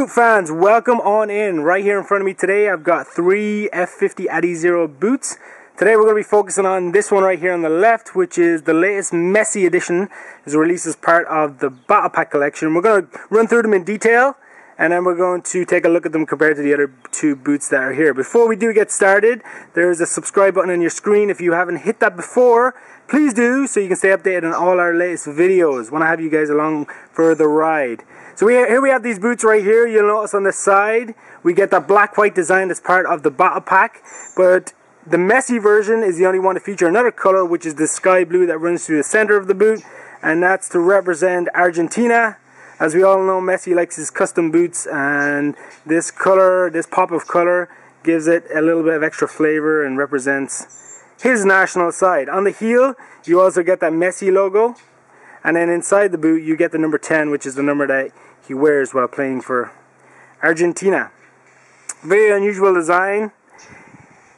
Boot fans, welcome on in. Right here in front of me today, I've got three F50 adiZero boots. Today we're going to be focusing on this one right here on the left, which is the latest Messi edition. It's released as part of the Battle Pack collection. We're going to run through them in detail, and then we're going to take a look at them compared to the other two boots that are here. Before we do get started, there's a subscribe button on your screen. If you haven't hit that before, please do, so you can stay updated on all our latest videos. Want to have you guys along for the ride. So here we have these boots right here. You'll notice on the side we get that black-white design as part of the Battle Pack, but the Messi version is the only one to feature another color, which is the sky blue that runs through the center of the boot, and that's to represent Argentina. As we all know, Messi likes his custom boots, and this color, this pop of color, gives it a little bit of extra flavor and represents his national side. On the heel, you also get that Messi logo, and then inside the boot, you get the number 10, which is the number that he wears while playing for Argentina. Very unusual design.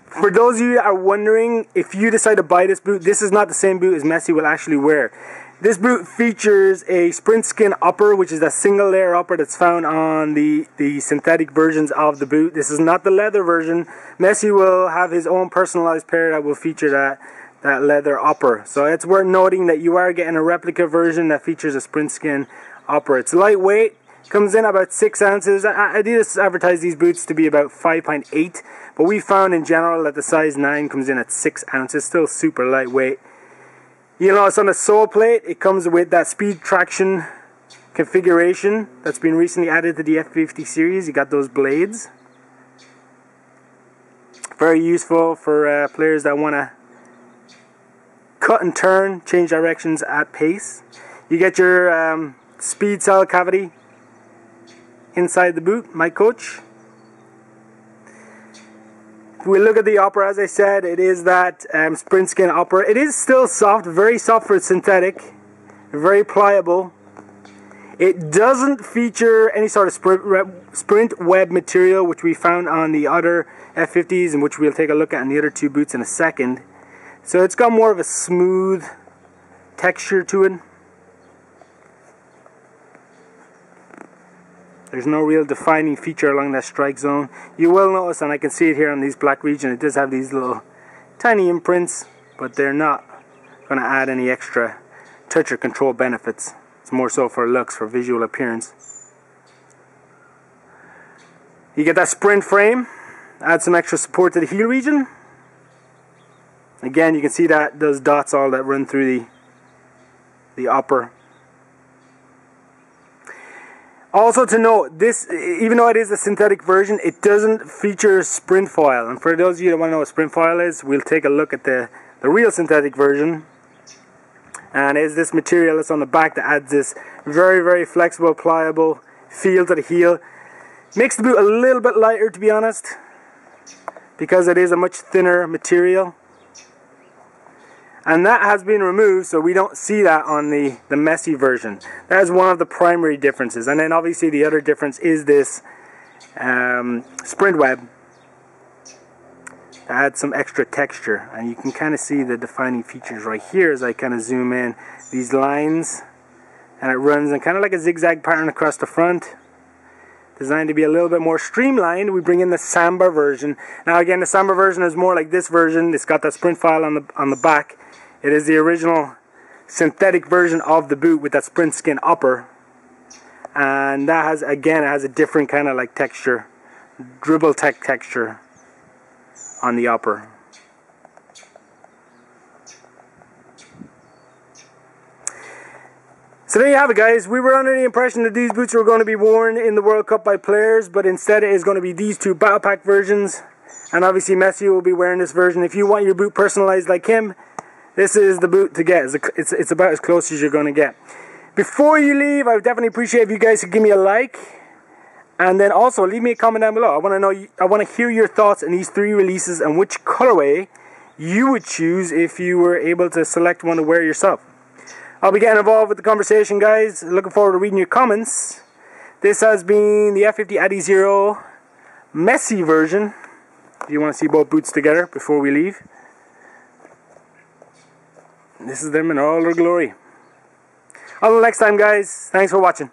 For those of you that are wondering, if you decide to buy this boot, this is not the same boot as Messi will actually wear. This boot features a sprint skin upper, which is a single layer upper that's found on the synthetic versions of the boot. This is not the leather version. Messi will have his own personalized pair that will feature that leather upper. So it's worth noting that you are getting a replica version that features a sprint skin upper. It's lightweight, comes in about 6 ounces. Adidas advertised these boots to be about 5.8, but we found in general that the size 9 comes in at 6 ounces, still super lightweight. You notice on the sole plate, it comes with that speed traction configuration that's been recently added to the F50 series. You got those blades. Very useful for players that want to cut and turn, change directions at pace. You get your speed cell cavity inside the boot, my coach. If we look at the upper, as I said, it is that sprint skin upper. It is still soft, very soft for synthetic, very pliable. It doesn't feature any sort of sprint web material, which we found on the other F50s, and which we'll take a look at in the other two boots in a second. So it's got more of a smooth texture to it. There's no real defining feature along that strike zone. You will notice, and I can see it here on these black regions, it does have these little tiny imprints, but they're not going to add any extra touch or control benefits. It's more so for looks, for visual appearance. You get that sprint frame, add some extra support to the heel region. Again, you can see that those dots all that run through the upper. Also to note, this, even though it is a synthetic version, it doesn't feature sprint foil. And for those of you that want to know what sprint foil is, we'll take a look at the real synthetic version. And it's this material that's on the back that adds this very, very flexible, pliable feel to the heel. Makes the boot a little bit lighter, to be honest, because it is a much thinner material. And that has been removed, so we don't see that on the Messi version. That is one of the primary differences. And then obviously the other difference is this sprint web that adds some extra texture. And you can kind of see the defining features right here as I kind of zoom in. These lines, and it runs in kind of like a zigzag pattern across the front. Designed to be a little bit more streamlined. We bring in the Samba version. Now again, the Samba version is more like this version. It's got that sprint file on the back. It is the original synthetic version of the boot with that sprint skin upper, and that has, again, it has a different kind of like texture, dribble texture on the upper. So there you have it, guys. We were under the impression that these boots were going to be worn in the World Cup by players, but instead it is going to be these two Battle Pack versions, and obviously Messi will be wearing this version. If you want your boot personalized like him, this is the boot to get. It's about as close as you're going to get. Before you leave, I would definitely appreciate if you guys could give me a like, and then also leave me a comment down below. I want to hear your thoughts on these three releases and which colorway you would choose if you were able to select one to wear yourself. I'll be getting involved with the conversation, guys. Looking forward to reading your comments. This has been the F50 adiZero Messi version. If you want to see both boots together before we leave. This is them in all their glory. Until next time, guys. Thanks for watching.